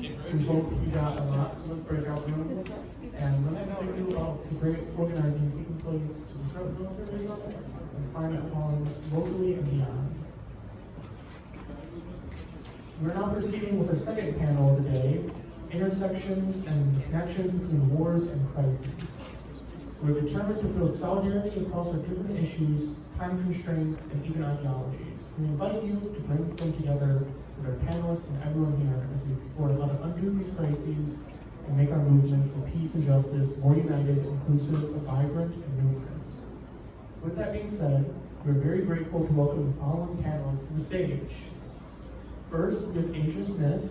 We hope you got a lot of those breakout rooms. And let us tell you about the great organizing taking place to disrupt militarism and climate harm locally and beyond. We're now proceeding with our second panel of the day, intersections and the connections between wars and crises. We're determined to build solidarity across our different issues, time constraints, and even ideologies. We invite you to brainstorm together with our panelists and everyone here as we explore how to undo these crises and make our movements for peace and justice more united, inclusive, vibrant, and numerous. With that being said, we're very grateful to welcome the following panelists to the stage. First, we have Asia Smith.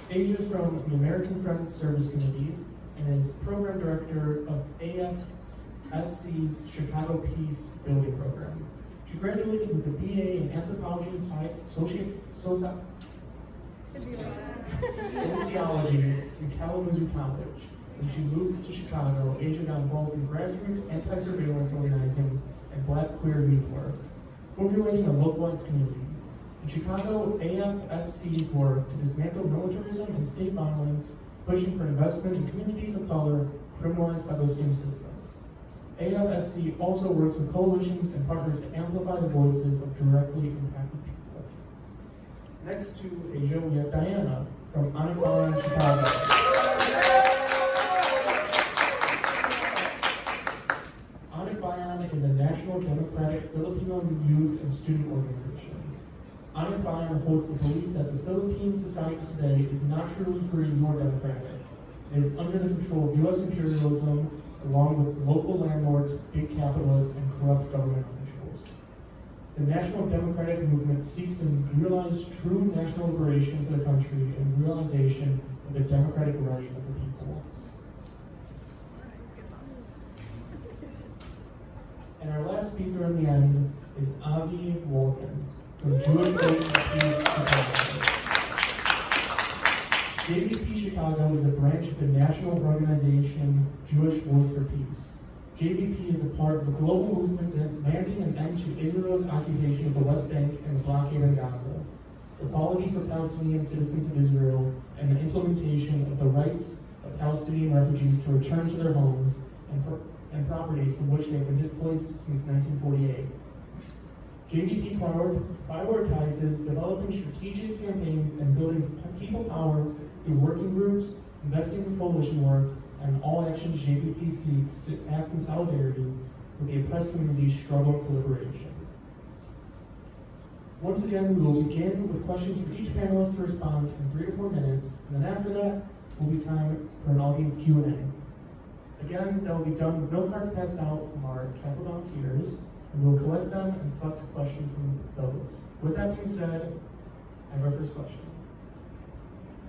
Asia is from the American Friends Service Committee and is Program Director of AFSC's Chicago Peace Building Program. She graduated with a BA in Anthropology and Sociology from Kalamazoo College. When she moved to Chicago, Asia got involved in grassroots anti-surveillance organizing and Black queer youth work, formulating a localized community. In Chicago, AFSC's work to dismantle militarism and state violence, pushing for investment in communities of color criminalized by those same systems. AFSC also works with coalitions and partners to amplify the voices of directly impacted people. Next to Asia, we have Diana from Anakbayan, Chicago. Anakbayan is a national democratic Filipino youth and student organization. Anakbayan holds the belief that the Philippine society today is not truly free nor democratic. It is under the control of U.S. imperialism, along with local landlords, big capitalists, and corrupt government officials. The National Democratic Movement seeks to realize true national liberation for the country and realization of the democratic right of the people. And our last speaker in the end is Avi Wolken from Jewish Voice for Peace Chicago. JVP Chicago is a branch of the national organization Jewish Voice for Peace. JVP is a part of the global movement demanding an end to Israel's occupation of the West Bank and the blockade of Gaza, equality for Palestinian citizens of Israel, and the implementation of the rights of Palestinian refugees to return to their homes and properties from which they have been displaced since 1948. JVP prioritizes developing strategic campaigns and building people power through working groups, investing in coalition work, and all actions JVP seeks to act in solidarity with the oppressed communities struggling for liberation. Once again, we will begin with questions for each panelist to respond in 3 to 4 minutes, and then after that, will be time for an audience Q&A. Again, that will be done with no cards passed out from our CAPA volunteers, and we'll collect them and select questions from those. With that being said, I have our first question.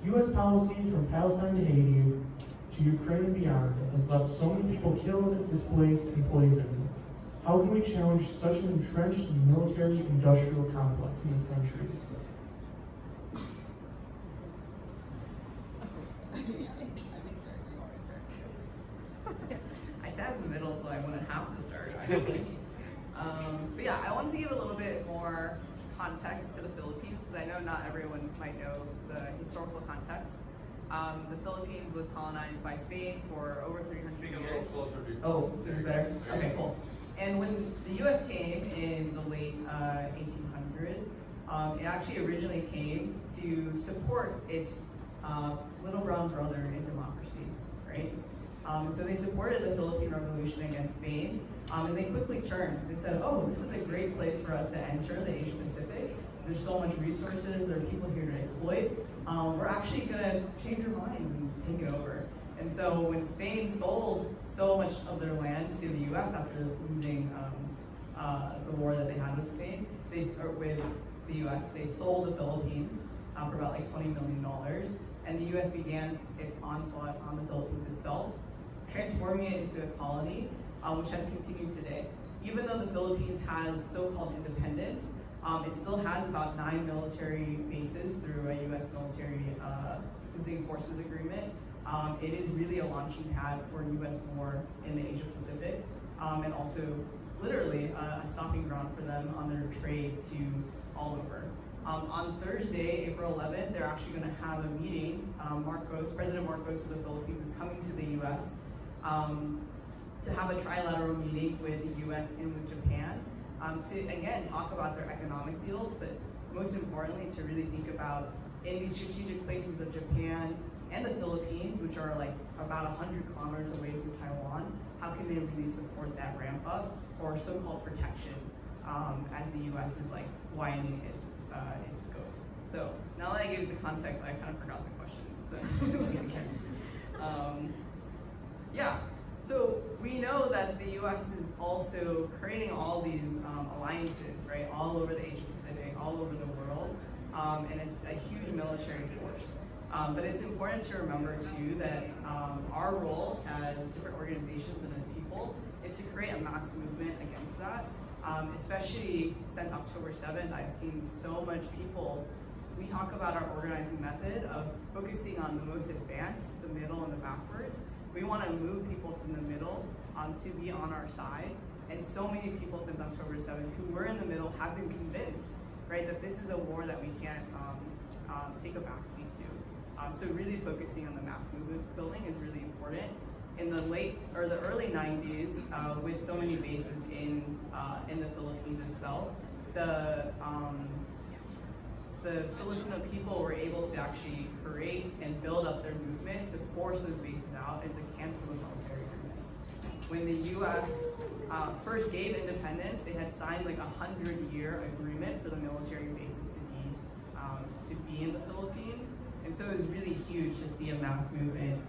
U.S. policy from Palestine to Haiti to Ukraine and beyond has left so many people killed, displaced, and poisoned. How can we challenge such an entrenched military-industrial complex in this country? I sat in the middle, so I wouldn't have to start. But yeah, I wanted to give a little bit more context to the Philippines, because I know not everyone might know the historical context. The Philippines was colonized by Spain for over 300 years. Oh, is there? Okay, cool. And when the U.S. came in the late 1800s, it actually originally came to support its little brown brother in democracy, right? So they supported the Philippine Revolution against Spain, and they quickly turned. They said, oh, this is a great place for us to enter the Asia Pacific. There's so much resources, there are people here to exploit. We're actually gonna change our minds and take it over. And so when Spain sold so much of their land to the US after losing the war that they had with Spain, with the US, they sold the Philippines for about like $20 million. And the US began its onslaught on the Philippines itself, transforming it into a colony, which has continued today. Even though the Philippines has so-called independence, it still has about 9 military bases through a U.S. military visiting forces agreement. It is really a launching pad for U.S. war in the Asia Pacific, and also literally a stopping ground for them on their trade to all over. On Thursday, April 11th, they're actually going to have a meeting. President Marcos of the Philippines is coming to the U.S. To have a trilateral meeting with the U.S. and with Japan to, again, talk about their economic deals, but most importantly, to really think about in these strategic places of Japan and the Philippines, which are like about 100 kilometers away from Taiwan, how can they really support that ramp up or so-called protection as the U.S. is like widening its scope. So now that I gave the context, I kind of forgot the question. So, yeah. So we know that the U.S. is also creating all these alliances, right, all over the Asia Pacific, all over the world, and it's a huge military force. But it's important to remember too that our role as different organizations and as people is to create a mass movement against that. Especially since October 7th, I've seen so much people. We talk about our organizing method of focusing on the most advanced, the middle, and the backwards. We want to move people from the middle to be on our side. And so many people since October 7th who were in the middle have been convinced, right, that this is a war that we can't take a backseat to. So really focusing on the mass movement building is really important. In the early 90s, with so many bases in the Philippines itself, the Filipino people were able to actually create and build up their movement to force those bases out and to cancel the military agreements. When the U.S. First gave independence, they had signed like a 100-year agreement for the military bases to be in the Philippines. And so it was really huge to see a mass movement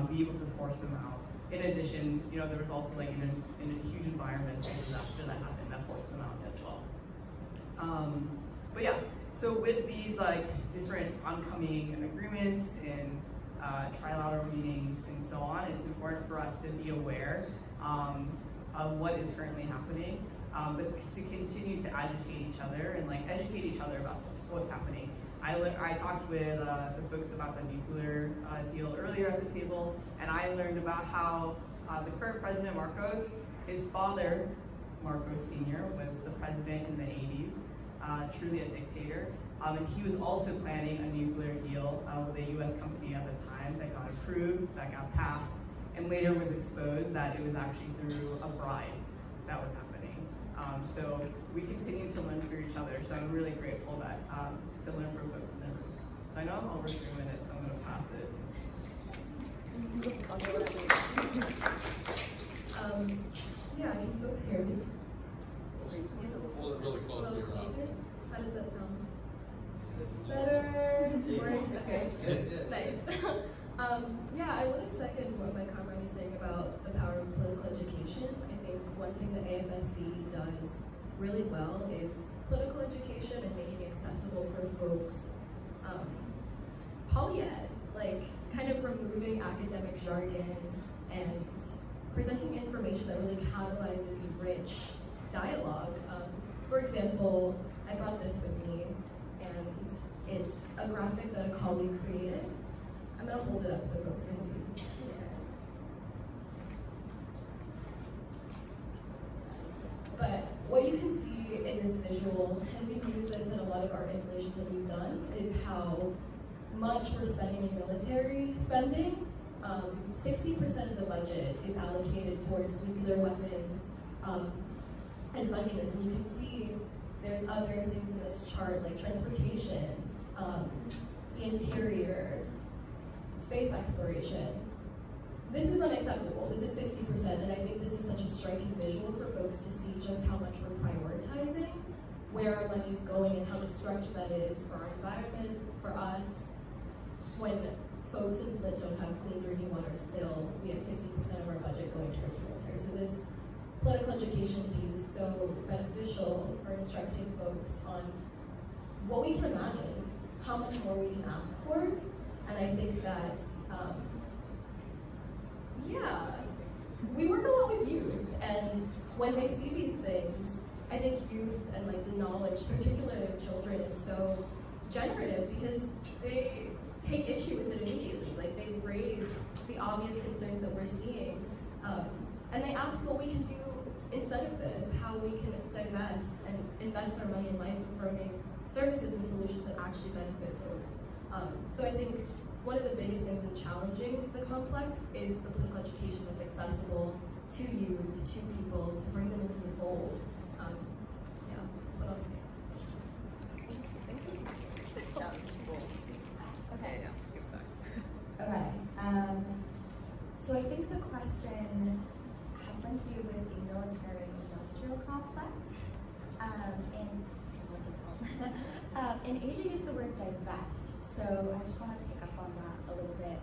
be able to force them out. In addition, there was also like in a huge environmental disaster that happened that forced them out as well. But yeah, so with these like different oncoming agreements and trilateral meetings and so on, it's important for us to be aware of what is currently happening, but to continue to agitate each other and like educate each other about what's happening. I talked with the folks about the nuclear deal earlier at the table, and I learned about how the current President Marcos, his father, Marcos Sr., was the president in the 80s, truly a dictator, and he was also planning a nuclear deal with a U.S. company at the time that got approved, that got passed, and later was exposed that it was actually through a bribe that was happening. So we continue to learn through each other, so I'm really grateful that to learn from folks in the room. So I know I'm over 3 minutes, so I'm going to pass it. Yeah, can folks hear me? Hold it really close to your mouth. How does that sound? Better? Worse? Okay. Nice. Yeah, I want to second what my comrade is saying about the power of political education. I think one thing that AFSC does really well is political education and making it accessible for folks. Poly-ed, like kind of removing academic jargon and presenting information that really catalyzes rich dialogue. For example, I brought this with me, and it's a graphic that a colleague created. I'm gonna hold it up so folks can see. But what you can see in this visual, and we've used this in a lot of our installations that we've done, is how much we're spending in military spending. 60% of the budget is allocated towards nuclear weapons and funding this. And you can see there's other things in this chart like transportation, the interior, space exploration. This is unacceptable. This is 60%, and I think this is such a striking visual for folks to see just how much we're prioritizing, where our money's going, and how destructive that is for our environment, for us. When folks in Flint don't have clean drinking water still, we have 60% of our budget going towards military. So this political education piece is so beneficial for instructing folks on what we can imagine, how much more we can ask for, and I think that, yeah, we work a lot with youth, and when they see these things, I think youth and like the knowledge, particularly of children, is so generative because they take issue with it immediately. Like they raise the obvious concerns that we're seeing, and they ask what we can do instead of this, how we can divest and invest our money in life-affirming services and solutions that actually benefit folks. So I think one of the biggest things in challenging the complex is the political education that's accessible to youth, to people, to bring them into the fold. Yeah, that's what I'll say. Okay. Okay. So I think the question has something to do with the military-industrial complex. And Asia used the word divest, so I just want to pick up on that a little bit,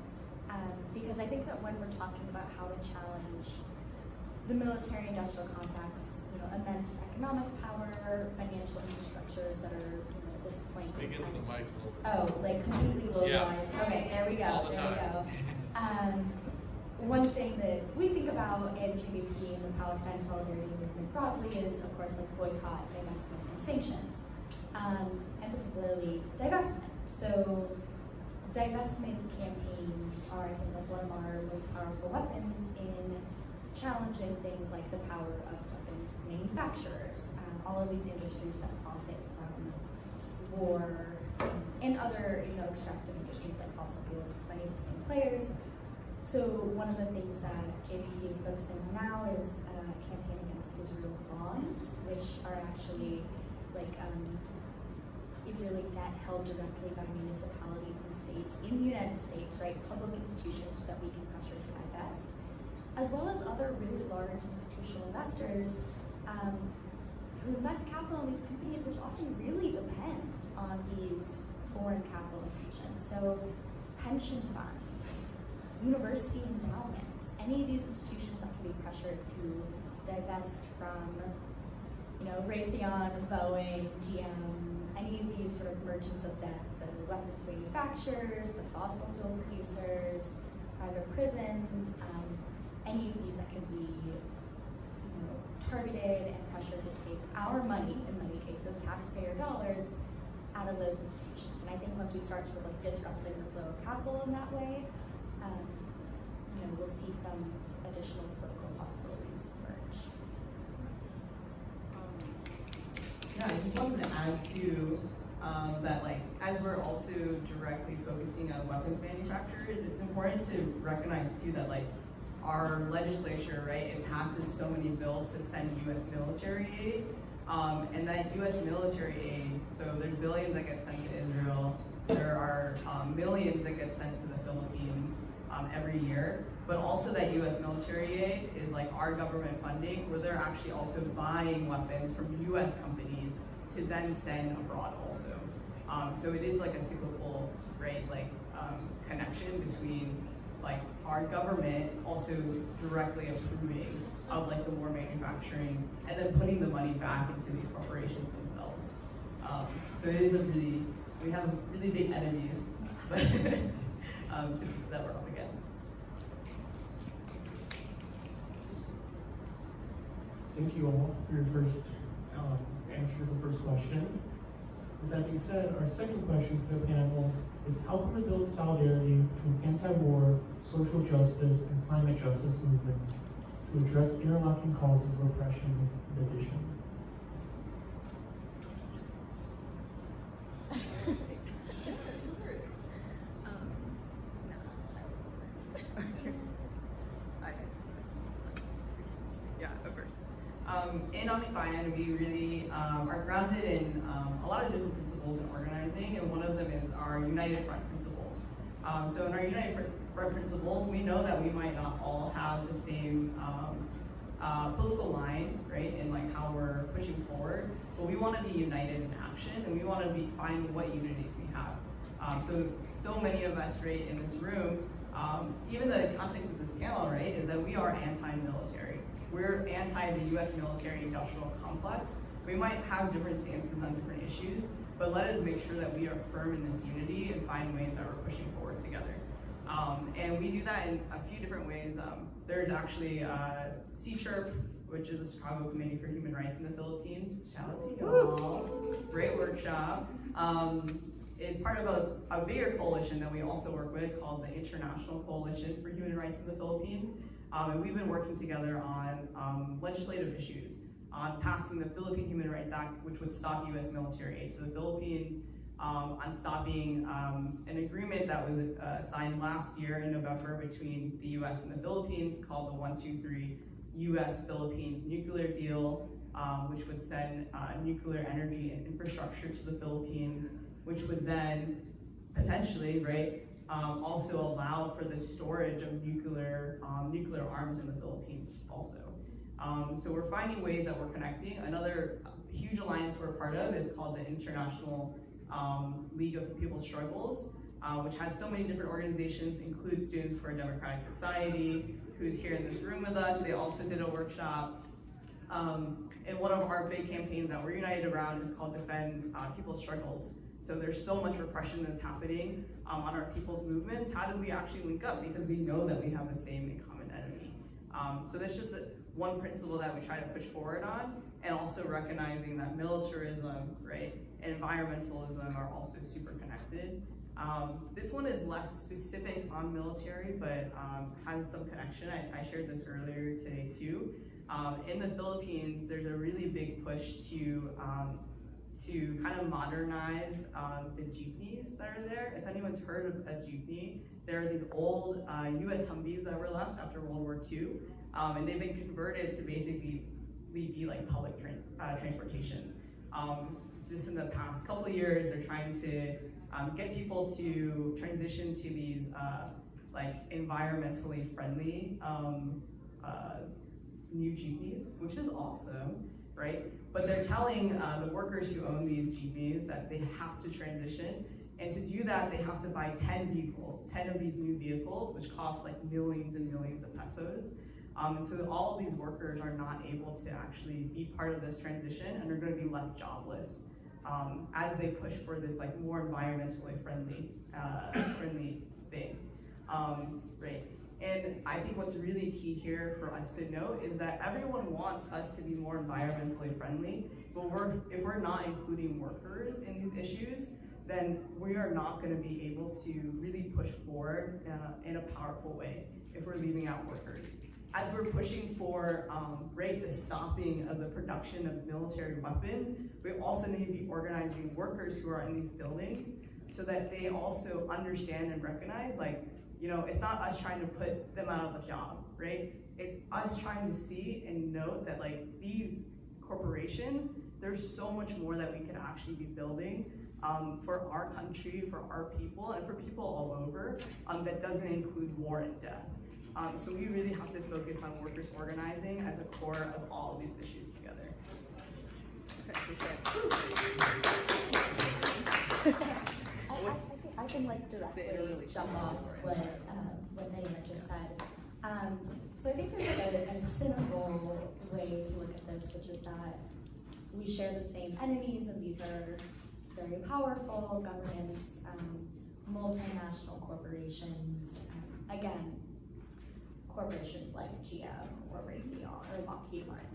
because I think that when we're talking about how to challenge the military-industrial complex, immense economic power, financial infrastructures that are, at this point. Speak into the mic a little bit. Oh, like completely globalized. Yeah. Okay, there we go. All the there we time. go. One thing that we think about in GBP and the Palestine Solidarity Movement broadly is, of course, like boycott, divestment, and sanctions, and particularly divestment. So, divestment campaigns are, I think, like one of our most powerful weapons in challenging things like the power of weapons manufacturers, all of these industries that profit from war and other, extractive industries like fossil fuels. It's many of the same players. So one of the things that JVP is focusing on now is a campaign against Israel bonds, which are actually like Israeli debt held directly by municipalities and states in the United States, right? Public institutions that we can pressure to divest, as well as other really large institutional investors who invest capital in these companies, which often really depend on these foreign capital infusions. So pension funds, university endowments, any of these institutions that can be pressured to divest from, Raytheon, Boeing, GM, any of these sort of merchants of debt, the weapons manufacturers, the fossil fuel producers, private prisons, any of these that can be, targeted and pressured to take our money, in many cases, taxpayer dollars, out of those institutions. And I think once we start sort of like disrupting the flow of capital in that way, we'll see some additional political possibilities emerge. Yeah, I just wanted to add to that, like, as we're also directly focusing on weapons manufacturers, it's important to recognize too that, like, our legislature, right, it passes so many bills to send U.S. military aid, and that U.S. military aid, so there's billions that get sent to Israel, there are millions that get sent to the Philippines every year, but also that U.S. military aid is like our government funding, where they're actually also buying weapons from U.S. companies to then send abroad also. So it is like a cyclical, right, like connection between like our government also directly approving of like the war manufacturing and then putting the money back into these corporations themselves. So it is we have really big enemies but, that we're up against. Thank you all for your first answer to the first question. With that being said, our second question for the panel is how can we build solidarity between anti-war, social justice, and climate justice movements to address interlocking causes of oppression and division? In Omnifian, we really are grounded in a lot of different principles in organizing, and one of them is our United Front principles. So in our United Front principles, we know that we might not all have the same political line, right, in like how we're pushing forward, but we want to be united in action, and we want to find what unities we have. So many of us, right, in this room, even the context of this panel, right, is that we are anti-military. We're anti the U.S. military-industrial complex. We might have different stances on different issues, but let us make sure that we are firm in this unity and find ways that we're pushing forward together. And we do that in a few different ways. There's actually C-SHRP, which is the Chicago Committee for Human Rights in the Philippines. Shout out to y'all. Great workshop. Is part of a bigger coalition that we also work with called the International Coalition for Human Rights in the Philippines. And we've been working together on legislative issues, on passing the Philippine Human Rights Act, which would stop US military aid to the Philippines, on stopping an agreement that was signed last year in November between the US and the Philippines called the 123 US-Philippines nuclear deal, which would send nuclear energy and infrastructure to the Philippines, which would then potentially, right, also allow for the storage of nuclear arms in the Philippines also. So we're finding ways that we're connecting. Another huge alliance we're a part of is called the International League of People's Struggles, which has so many different organizations, includes Students for a Democratic Society, who's here in this room with us. They also did a workshop. And one of our big campaigns that we're united around is called Defend People's Struggles. So there's so much repression that's happening on our people's movements. How do we actually link up? Because we know that we have the same common enemy. So that's just one principle that we try to push forward on, and also recognizing that militarism, right, and environmentalism are also super connected. This one is less specific on military, but has some connection. I shared this earlier today too. In the Philippines, there's a really big push to kind of modernize the jeepneys that are there. If anyone's heard of a jeepney, there are these old US Humvees that were left after World War II, and they've been converted to basically be like public transportation. Just in the past couple of years, they're trying to get people to transition to these like environmentally friendly new jeepneys, which is awesome, right? But they're telling the workers who own these jeepneys that they have to transition, and to do that, they have to buy 10 vehicles, 10 of these new vehicles, which cost like millions and millions of pesos. And so all of these workers are not able to actually be part of this transition, and they're going to be left jobless as they push for this like more environmentally friendly thing, right? And I think what's really key here for us to note is that everyone wants us to be more environmentally friendly, but if we're not including workers in these issues, then we are not going to be able to really push forward in a powerful way if we're leaving out workers. As we're pushing for right, the stopping of the production of military weapons, we also need to be organizing workers who are in these buildings so that they also understand and recognize, like, you know, it's not us trying to put them out of a job, right? It's us trying to see and note that like these corporations, there's so much more that we could actually be building for our country, for our people, and for people all over that doesn't include war and death. So we really have to focus on workers organizing as a core of all of these issues together. I can like directly jump off what Diana just said. So I think there's like a cynical way to look at this, which is that we share the same enemies, and these are very powerful governments, multinational corporations, again, corporations like GM or Raytheon or Lockheed Martin.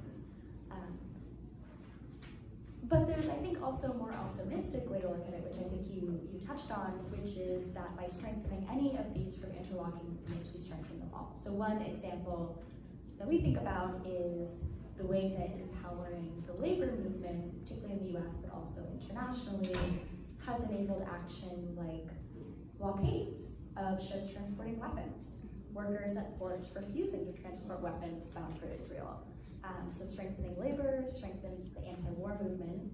But there's, I think, also a more optimistic way to look at it, which I think you touched on, which is that by strengthening any of these sort of interlocking movements, we strengthen them all. So one example that we think about is the way that empowering the labor movement, particularly in the US, but also internationally, has enabled action like blockades of ships transporting weapons, workers at ports refusing to transport weapons bound for Israel. So strengthening labor strengthens the anti-war movement,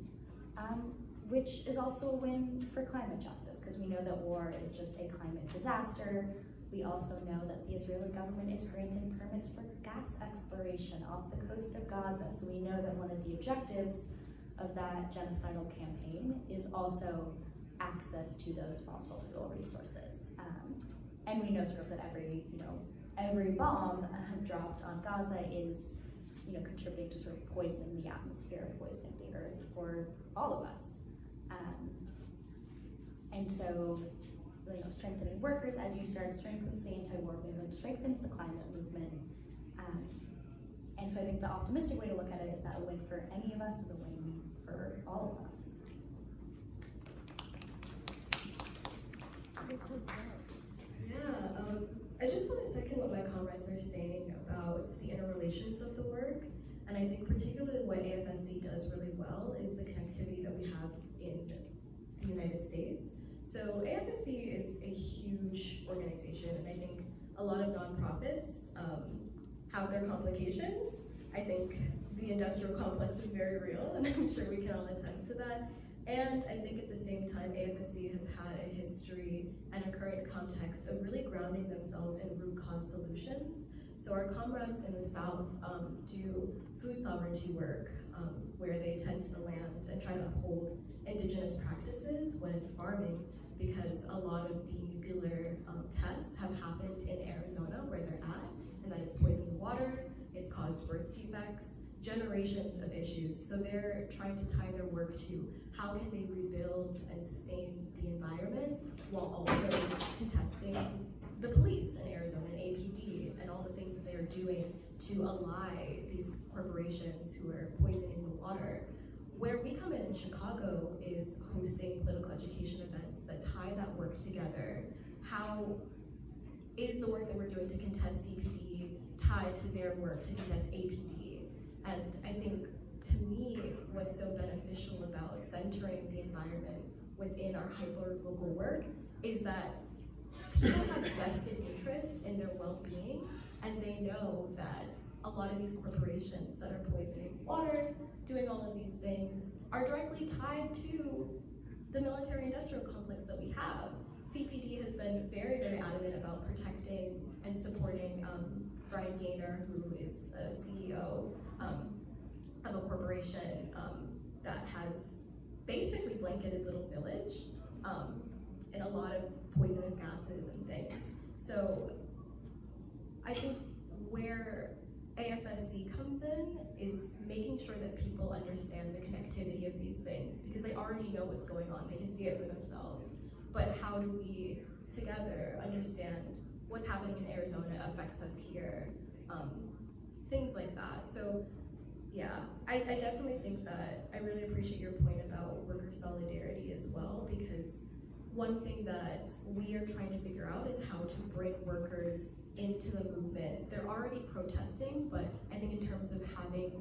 which is also a win for climate justice, because we know that war is just a climate disaster. We also know that the Israeli government is granting permits for gas exploration off the coast of Gaza. So we know that one of the objectives of that genocidal campaign is also access to those fossil fuel resources. And we know sort of that every bomb dropped on Gaza is contributing to sort of poisoning the atmosphere, poisoning the earth for all of us. And so, strengthening workers, as you said, strengthens the anti-war movement, strengthens the climate movement. And so I think the optimistic way to look at it is that a win for any of us is a win for all of us. Yeah, I just want to second what my comrades are saying about about the interrelations of the work. And I think particularly what AFSC does really well is the connectivity that we have in the United States. So AFSC is a huge organization, and I think a lot of nonprofits have their complications. I think the industrial complex is very real, and I'm sure we can all attest to that. And I think at the same time, AFSC has had a history and a current context of really grounding themselves in root cause solutions. So our comrades in the South do food sovereignty work, where they tend to the land and try to uphold indigenous practices when farming, because a lot of the nuclear tests have happened in Arizona where they're at, and that it's poisoned the water, it's caused birth defects, generations of issues. So they're trying to tie their work to how can they rebuild and sustain the environment while also contesting the police in Arizona and APD and all the things that they are doing to ally these corporations who are poisoning the water. Where we come in Chicago is hosting political education events that tie that work together. How is the work that we're doing to contest CPD tied to their work to contest APD? And I think, to me, what's so beneficial about centering the environment within our hyper-local work is that people have vested interest in their well-being, and they know that a lot of these corporations that are poisoning water, doing all of these things, are directly tied to the military-industrial complex that we have. CPD has been very, very adamant about protecting and supporting Brian Gaynor, who is a CEO of a corporation that has basically blanketed Little Village and a lot of poisonous gases and things. So I think where AFSC comes in is making sure that people understand the connectivity of these things, because they already know what's going on, they can see it for themselves. But how do we together understand what's happening in Arizona affects us here, things like that. So yeah, I definitely think that I really appreciate your point about worker solidarity as well, because one thing that we are trying to figure out is how to bring workers into the movement. They're already protesting, but I think in terms of having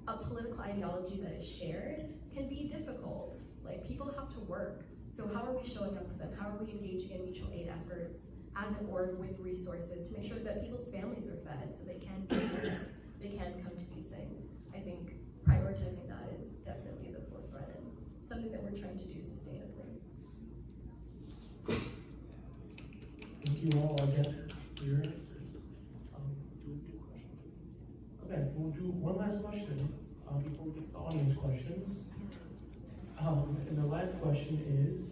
a political ideology that is shared can be difficult. Like, people have to work. So how are we showing up for them? How are we engaging in mutual aid efforts as an org with resources to make sure that people's families are fed so they can come to this, they can come to these things? I think prioritizing that is definitely the forefront and something that we're trying to do sustainably. Thank you all again for your answers. Okay, we'll do one last question before we get to the audience questions. And the last question is,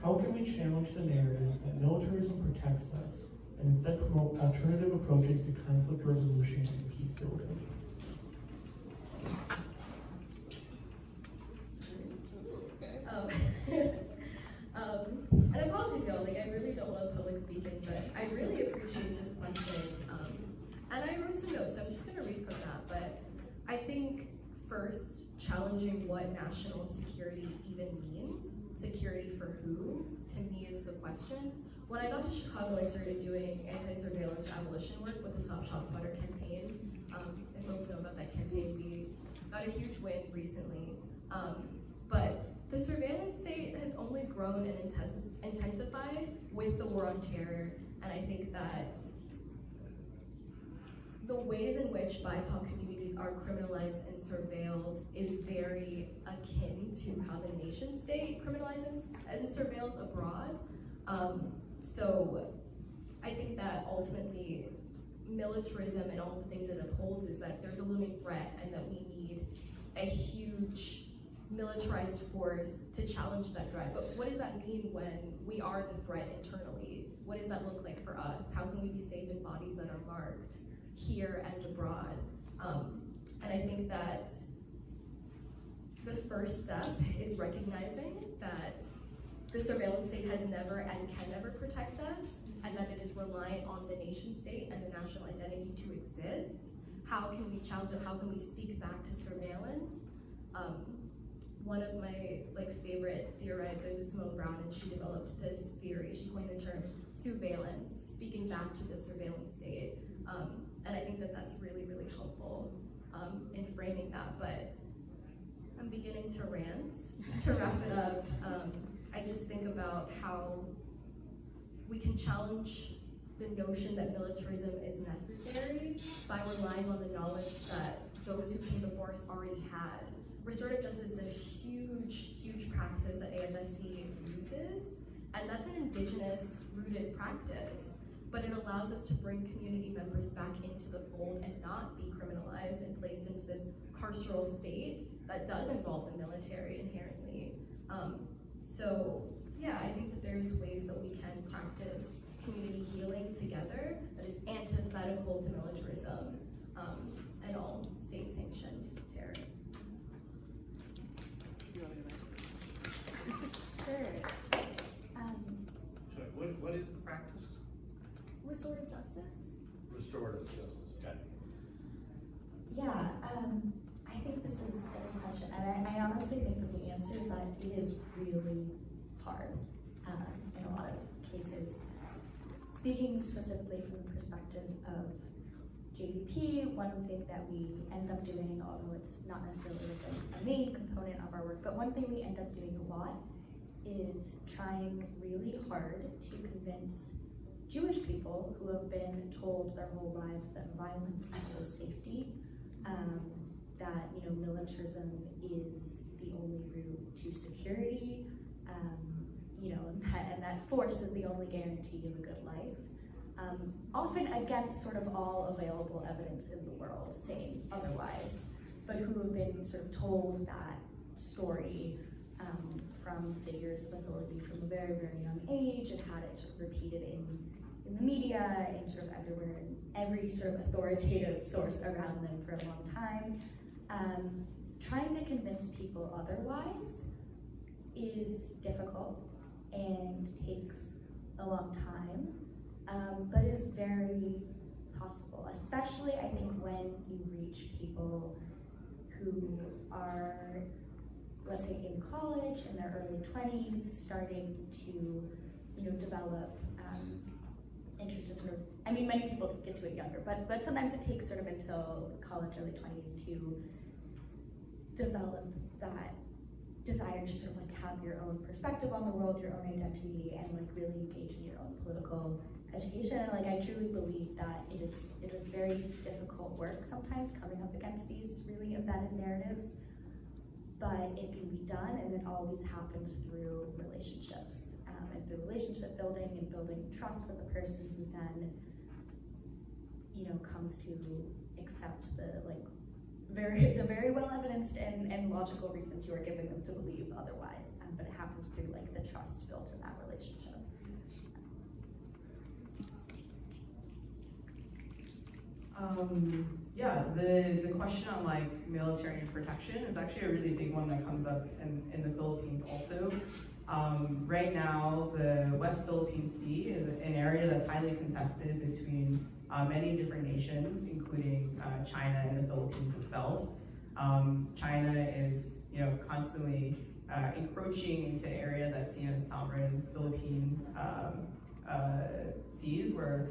how can we challenge the narrative that militarism protects us and instead promote alternative approaches to conflict resolution and peace building? And apologies, y'all, like, I really don't love public speaking, but I really appreciate this question. And I wrote some notes, so I'm just gonna read from that. But I think first, challenging what national security even means. Security for who, to me, is the question. When I got to Chicago, I started doing anti-surveillance abolition work with the Stop ShotSpotter campaign. If folks know about that campaign, we got a huge win recently. But the surveillance state has only grown and intensified with the war on terror, and I think that the ways in which BIPOC communities are criminalized and surveilled is very akin to how the nation state criminalizes and surveils abroad. So I think that ultimately militarism and all the things it upholds is that there's a looming threat and that we need a huge militarized force to challenge that threat. But what does that mean when we are the threat internally? What does that look like for us? How can we be safe in bodies that are marked here and abroad? And I think that the first step is recognizing that the surveillance state has never and can never protect us, and that it is reliant on the nation state and the national identity to exist. How can we challenge it? How can we speak back to surveillance? One of my favorite theorizers is Simone Brown, and she developed this theory. She coined the term surveillance, speaking back to the surveillance state. And I think that that's really, really helpful in framing that. But I'm beginning to rant. To wrap it up, I just think about how we can challenge the notion that militarism is necessary by relying on the knowledge that those who came before us already had. Restorative justice is a huge practice that AFSC uses, and that's an indigenous rooted practice, but it allows us to bring community members back into the fold and not be criminalized and placed into this carceral state that does involve the military inherently. So yeah, I think that there's ways that we can practice community healing together that is antithetical to militarism and all state-sanctioned terror. Sure. Sorry, what is the practice? Restorative justice? Restorative justice, got it. Yeah, I think this is a good question, and I honestly think that the answer is that it is really hard in a lot of cases. Speaking specifically from the perspective of JVP, one thing that we end up doing, although it's not necessarily like a main component of our work, but one thing we end up doing a lot is trying really hard to convince Jewish people who have been told their whole lives that violence equals safety, that militarism is the only route to security, and that force is the only guarantee of a good life. Often against sort of all available evidence in the world saying otherwise, but who have been sort of told that story from figures of authority from a very, very young age, and had it sort of repeated in the media and sort of everywhere, in every sort of authoritative source around them for a long time. Trying to convince people otherwise is difficult and takes a long time, but is very possible, especially I think when you reach people who are, let's say, in college, in their early 20s, starting to develop interest in sort of, many people get to it younger, but sometimes it takes sort of until college, early 20s to develop that desire to sort of like have your own perspective on the world, your own identity, and like really engage in your own political education. And like I truly believe that it is very difficult work sometimes coming up against these really embedded narratives, but it can be done, and it always happens through relationships, and through relationship building and building trust with the person who then comes to accept the very well evidenced and logical reasons you are giving them to believe otherwise, but it happens through like the trust built in that relationship. Yeah, the question on like military protection is actually a really big one that comes up in the Philippines also. Right now, the West Philippine Sea is an area that's highly contested between many different nations, including China and the Philippines itself. China is, constantly encroaching into an area that's seen as sovereign Philippine seas, where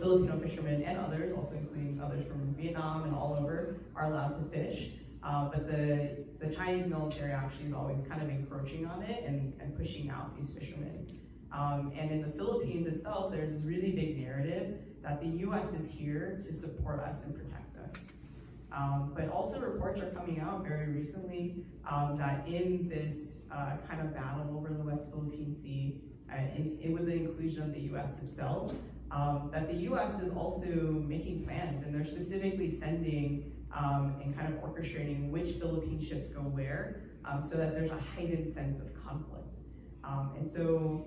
Filipino fishermen and others, also including others from Vietnam and all over, are allowed to fish. But the Chinese military actually is always kind of encroaching on it and pushing out these fishermen. And in the Philippines itself, there's this really big narrative that the US is here to support us and protect us. But also reports are coming out very recently that in this kind of battle over the West Philippine Sea, with the inclusion of the US itself, that the US is also making plans, and they're specifically sending and kind of orchestrating which Philippine ships go where, so that there's a heightened sense of conflict. And so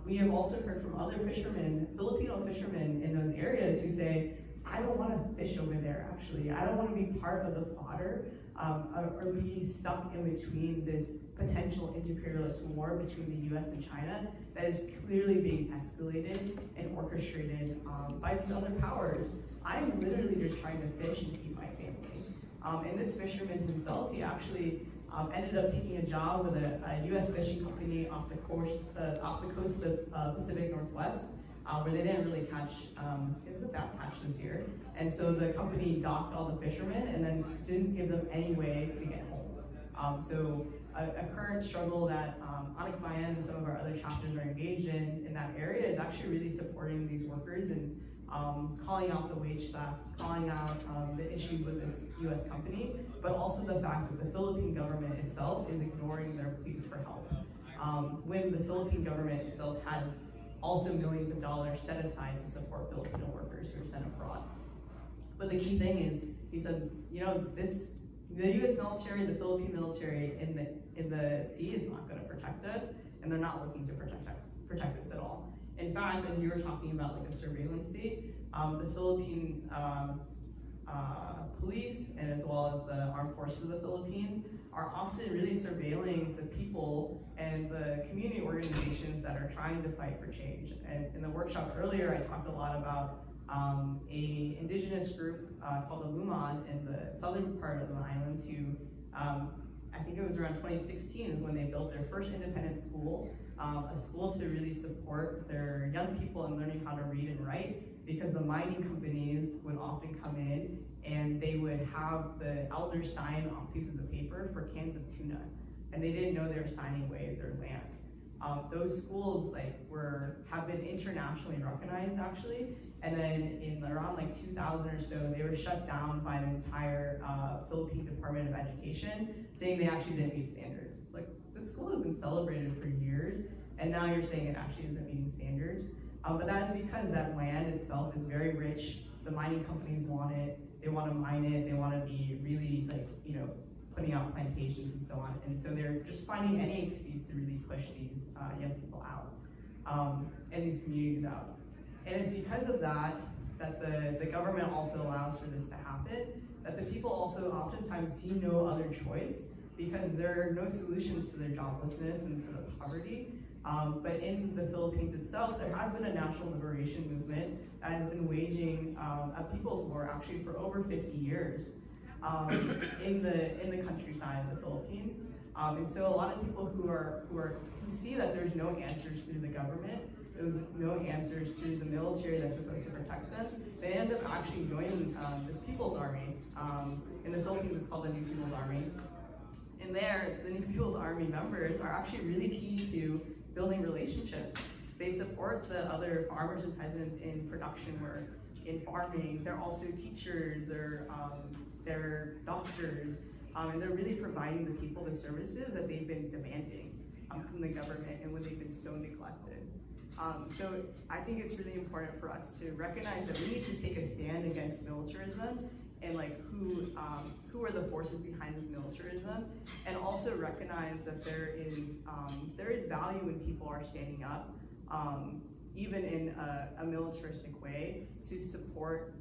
we have also heard from other fishermen, Filipino fishermen in those areas, who say, I don't want to fish over there, actually. I don't want to be part of the fodder or be stuck in between this potential imperialist war between the US and China that is clearly being escalated and orchestrated by these other powers. I'm literally just trying to fish and feed my family. And this fisherman himself, he actually ended up taking a job with a US fishing company off the coast of the Pacific Northwest. where they didn't really catch, it was a bad catch this year. And so the company docked all the fishermen and then didn't give them any way to get home. So a current struggle that Anik Mayan and some of our other chapters are engaged in that area is actually really supporting these workers and calling out the wage theft, calling out the issues with this US company, but also the fact that the Philippine government itself is ignoring their pleas for help. When the Philippine government itself has also millions of dollars set aside to support Filipino workers who are sent abroad. But the key thing is, he said, you know, the US military, the Philippine military in the sea is not going to protect us, and they're not looking to protect us at all. In fact, as you were talking about like a surveillance state, the Philippine police and as well as the armed forces of the Philippines are often really surveilling the people and the community organizations that are trying to fight for change. And in the workshop earlier, I talked a lot about a indigenous group called the Lumon in the southern part of the islands who, I think it was around 2016 is when they built their first independent school, a school to really support their young people in learning how to read and write, because the mining companies would often come in and they would have the elders sign on pieces of paper for cans of tuna, and they didn't know they were signing away their land. Those schools have been internationally recognized actually, and then in around like 2000 or so, they were shut down by the entire Philippine Department of Education, saying they actually didn't meet standards. It's like, this school has been celebrated for years, and now you're saying it actually isn't meeting standards. But that is because that land itself is very rich. The mining companies want it. They want to mine it. They want to be really like, you know, putting out plantations and so on. And so they're just finding any excuse to really push these young people out and these communities out. And it's because of that the government also allows for this to happen, that the people also oftentimes see no other choice because there are no solutions to their joblessness and to the poverty. But in the Philippines itself, there has been a national liberation movement that has been waging a people's war actually for over 50 years in the countryside of the Philippines. And so a lot of people who see that there's no answers through the government, there's no answers through the military that's supposed to protect them, they end up actually joining this People's Army. In the Philippines, it's called the New People's Army. And there, the New People's Army members are actually really key to building relationships. They support the other farmers and peasants in production work, in farming. They're also teachers, they're doctors, and they're really providing the people the services that they've been demanding from the government and when they've been so neglected. So I think it's really important for us to recognize that we need to take a stand against militarism and like who are the forces behind this militarism, and also recognize that there is value when people are standing up, even in a militaristic way, to support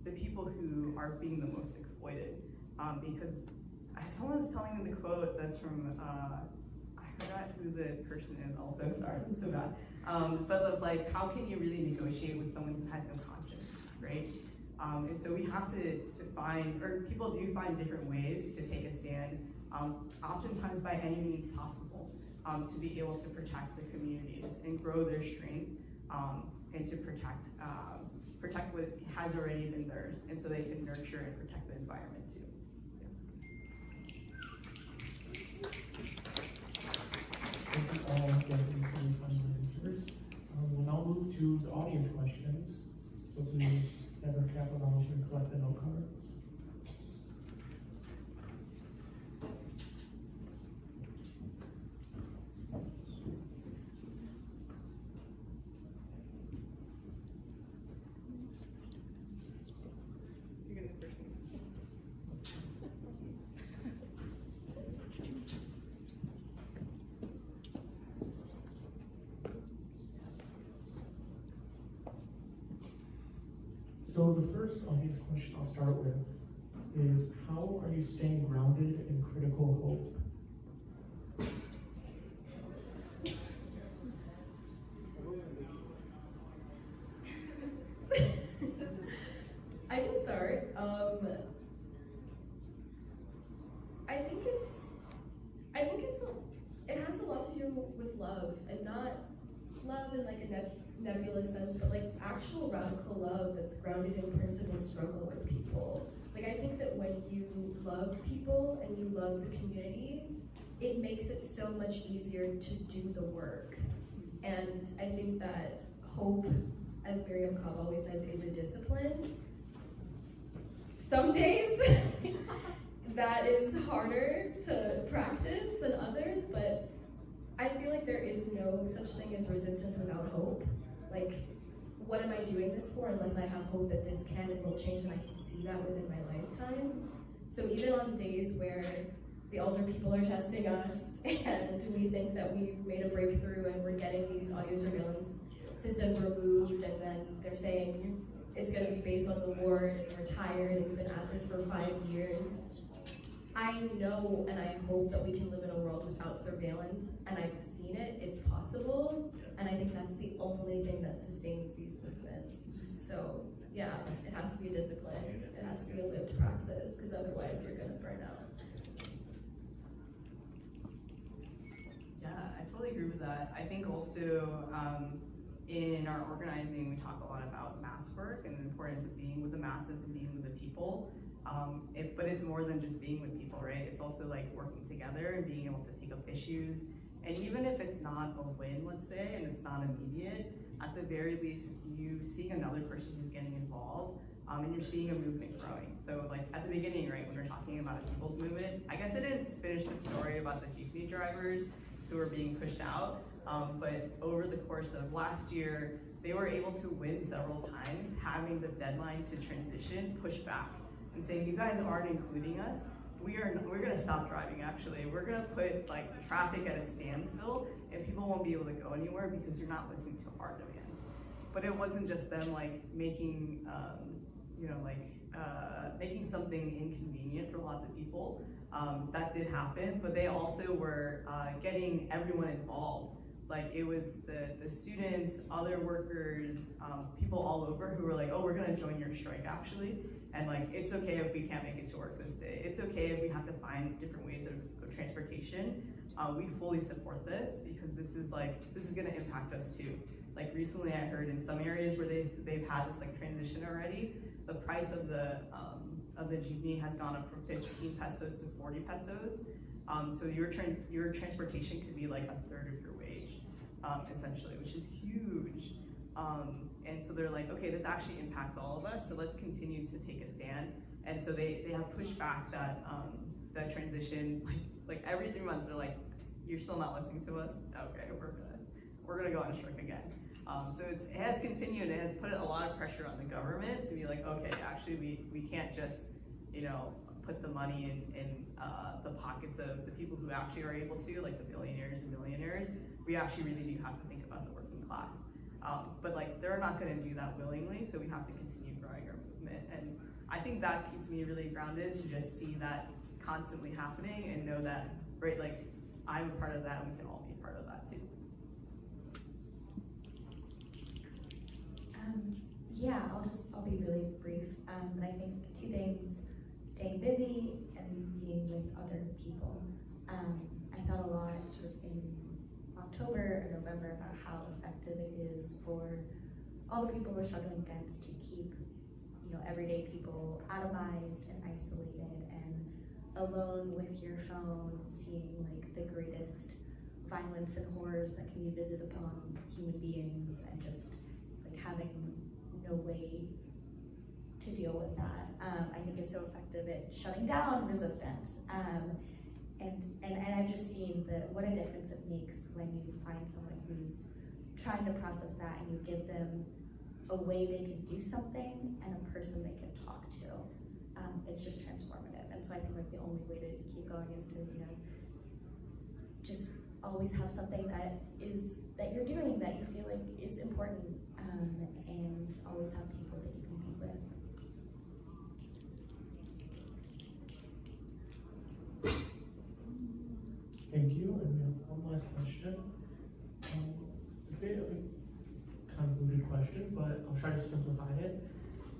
the people who are being the most exploited. Because someone was telling me the quote that's from, I forgot who the person is also, sorry, it's so bad. But like, how can you really negotiate with someone who has no conscience, right? And so we have to find, or people do find different ways to take a stand, oftentimes by any means possible, to be able to protect the communities and grow their strength, and to protect what has already been theirs, and so they can nurture and protect the environment too. Thank you all again for your final answers. We'll now move to the audience questions. So please have our CAPA volunteer collect the note cards. So the first audience question I'll start with is, how are you staying grounded in critical hope? I can start. it has a lot to do with love and not love in like a nebulous sense, but like actual radical love that's grounded in principled struggle with people. Like I think that when you love people and you love the community, it makes it so much easier to do the work. And I think that hope, as Miriam Cobb always says, is a discipline. Some days that is harder to practice than others, but I feel like there is no such thing as resistance without hope. Like, what am I doing this for unless I have hope that this can and will change and I can see that within my lifetime? So even on days where the older people are testing us and we think that we've made a breakthrough and we're getting these audio surveillance systems removed, and then they're saying it's going to be based on the war and we're tired and we've been at this for 5 years. I know and I hope that we can live in a world without surveillance, and I've seen it, it's possible, and I think that's the only thing that sustains these movements. So yeah, it has to be a discipline, it has to be a lived praxis, because otherwise you're going to burn out. Yeah, I totally agree with that. I think also in our organizing, we talk a lot about mass work and the importance of being with the masses and being with the people. But it's more than just being with people, right? It's also like working together and being able to take up issues. And even if it's not a win, let's say, and it's not immediate, at the very least, it's you seeing another person who's getting involved, and you're seeing a movement growing. So like at the beginning, right, when we're talking about a people's movement, I guess I didn't finish the story about the jeepney drivers who were being pushed out, but over the course of last year, they were able to win several times, having the deadline to transition pushed back and saying, you guys aren't including us, we're gonna stop driving actually. We're gonna put like traffic at a standstill and people won't be able to go anywhere because you're not listening to our demands. But it wasn't just them like making, making something inconvenient for lots of people. That did happen, but they also were getting everyone involved. Like it was the students, other workers, people all over who were like, oh, we're gonna join your strike actually. And like, it's okay if we can't make it to work this day. It's okay if we have to find different ways of transportation. We fully support this because this is gonna impact us too. Like recently I heard in some areas where they've had this like transition already, the price of the jeepney has gone up from 15 pesos to 40 pesos. So your transportation could be like a third of your wage, essentially, which is huge. And so they're like, okay, this actually impacts all of us, so let's continue to take a stand. And so they have pushed back that transition, like every 3 months they're like, you're still not listening to us? Okay, we're gonna go on strike again. So it has continued, it has put a lot of pressure on the government to be like, okay, actually we can't just, put the money in the pockets of the people who actually are able to, like the billionaires and millionaires. We actually really do have to think about the working class. But like, they're not gonna do that willingly, so we have to continue growing our movement. And I think that keeps me really grounded to just see that constantly happening and know that, right, like I'm a part of that and we can all be part of that too. I'll be really brief. But I think 2 things: staying busy and being with other people. I thought a lot sort of in October and November about how effective it is for all the people we're struggling against to keep, everyday people atomized and isolated and alone with your phone, seeing like the greatest violence and horrors that can be visited upon human beings, and just like having no way to deal with that. I think is so effective at shutting down resistance. And I've just seen what a difference it makes when you find someone who's trying to process that and you give them a way they can do something and a person they can talk to. It's just transformative. And so I think like the only way to keep going is to, just always have something that you're doing that you feel like is important, and always have people that you can be with. Thank you, and we have one last question. It's a bit of a convoluted question, but I'll try to simplify it.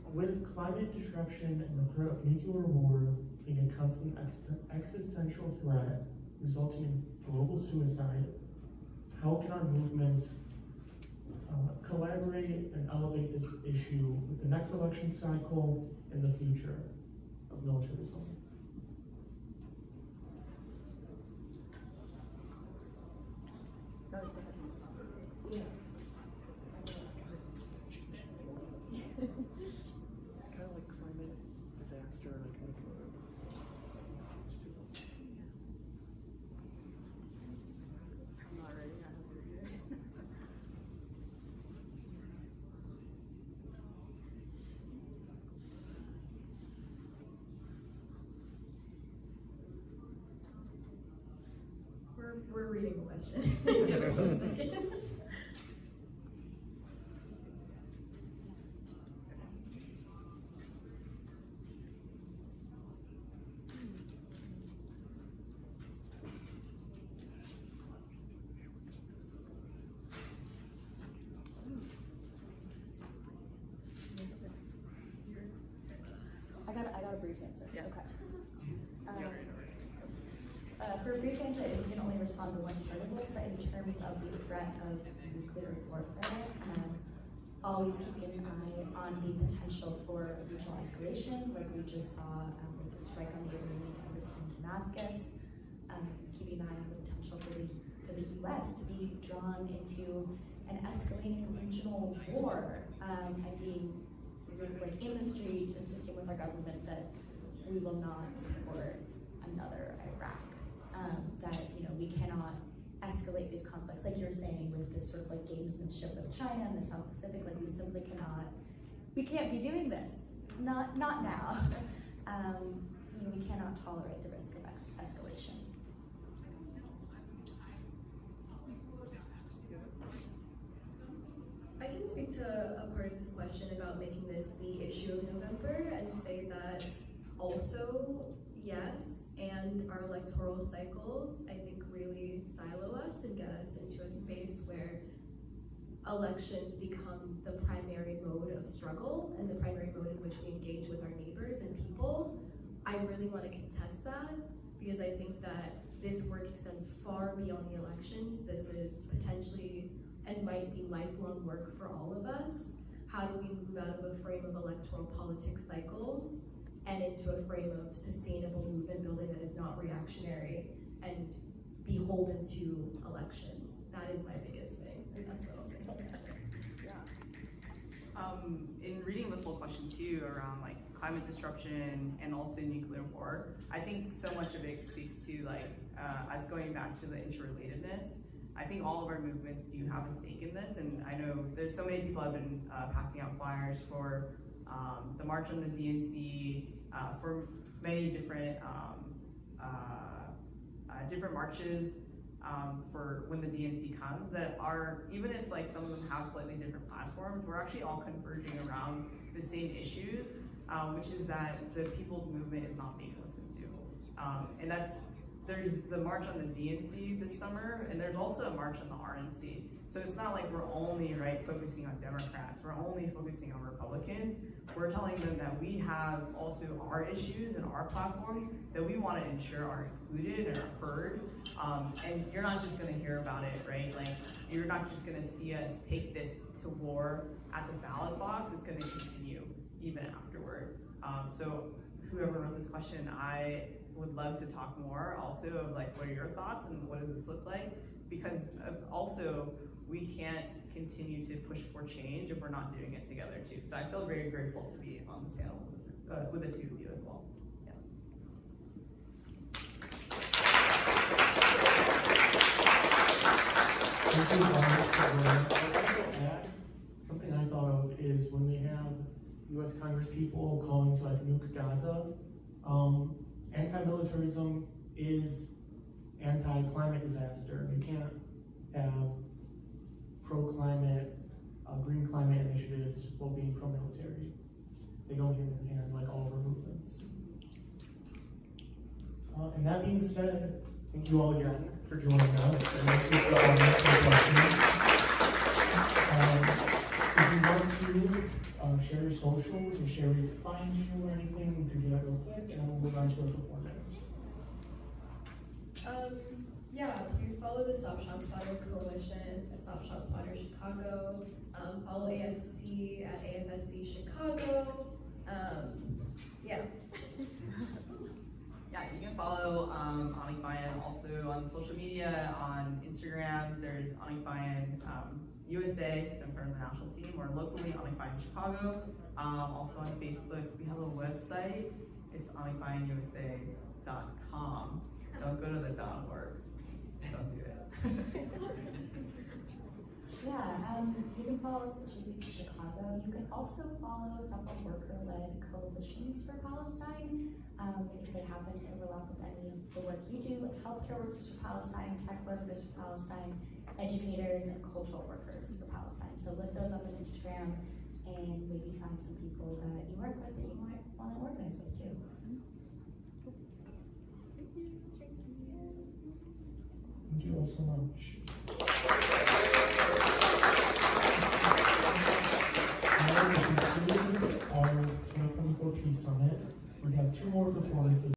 With climate disruption and the threat of nuclear war being a constant existential threat resulting in global suicide, how can our movements collaborate and elevate this issue with the next election cycle and the future of militarism. Kind of like climate disaster, like nuclear. I'm not ready. I don't think either. We're reading the question. Give us 1 second. I got a brief answer. Yeah. Okay. Yeah, For a brief answer, we can only respond to one part of this, but in terms of the threat of nuclear warfare, always keeping an eye on the potential for regional escalation, like we just saw with the strike on the Iranian embassy in Damascus, keeping an eye on the potential for the U.S. to be drawn into an escalating regional war, and being like in the streets, insisting with our government that we will not support another Iraq. That we cannot escalate these conflicts, like you were saying, with this sort of like gamesmanship with China and the South Pacific. Like we simply cannot, we can't be doing this. Not now. We cannot tolerate the risk of escalation. I can speak to a part of this question about making this the issue of November and say that also, yes, and our electoral cycles, I think, really silo us and get us into a space where elections become the primary mode of struggle and the primary mode in which we engage with our neighbors and people. I really want to contest that because I think that this work extends far beyond the elections. This is potentially and might be lifelong work for all of us. How do we move out of a frame of electoral politics cycles and into a frame of sustainable movement building that is not reactionary and beholden to elections? That is my biggest thing. That's what I'll say. In reading the full question too, around like climate disruption and also nuclear war, I think so much of it speaks to like us going back to the interrelatedness. I think all of our movements do have a stake in this, and I know there's so many people have been passing out flyers for the March on the DNC, for many different different marches for when the DNC comes, that are, even if like some of them have slightly different platforms, we're actually all converging around the same issues, which is that the people's movement is not being listened to. And there's the march on the DNC this summer, and there's also a march on the RNC. So it's not like we're only focusing on Democrats, we're only focusing on Republicans. We're telling them that we have also our issues and our platforms that we want to ensure are included and are heard. And you're not just going to hear about it, right? Like, you're not just going to see us take this to war at the ballot box. It's going to continue even afterward. So whoever wrote this question, I would love to talk more also of like, what are your thoughts and what does this look like? Because also, we can't continue to push for change if we're not doing it together too. So I feel very grateful to be on this panel with the two of you as well. Yeah. Thank you, I'd also add, something I thought of is when we have U.S. Congress people calling to like nuke Gaza, anti-militarism is anti-climate disaster. You can't have pro-climate, green climate initiatives while being pro-military. They go hand in hand like all of our movements. And that being said, thank you all again for joining us. And thank you for all the questions. If you want to share your socials or share where you can find you or anything, you can do that real quick, and then we'll move on to our performance. Yeah, please follow the Stop ShotSpotter Coalition at Stop ShotSpotter Chicago. Follow AFC at AFSC Chicago. Yeah. Yeah, you can follow Onyx also on social media, on Instagram. There's Onyx USA, so I'm part of the national team, or locally Onyx Chicago. Also on Facebook, we have a website. It's onyxusa.com. Don't go to the .org. Don't do it. Yeah, you can follow us at GBP Chicago. You can also follow several worker-led coalitions for Palestine if they happen to overlap with any of the work you do, like healthcare workers for Palestine, tech workers for Palestine, educators, and cultural workers for Palestine. So look those up on Instagram and maybe find some people that you work with that you might want to organize with too. Thank you all so much.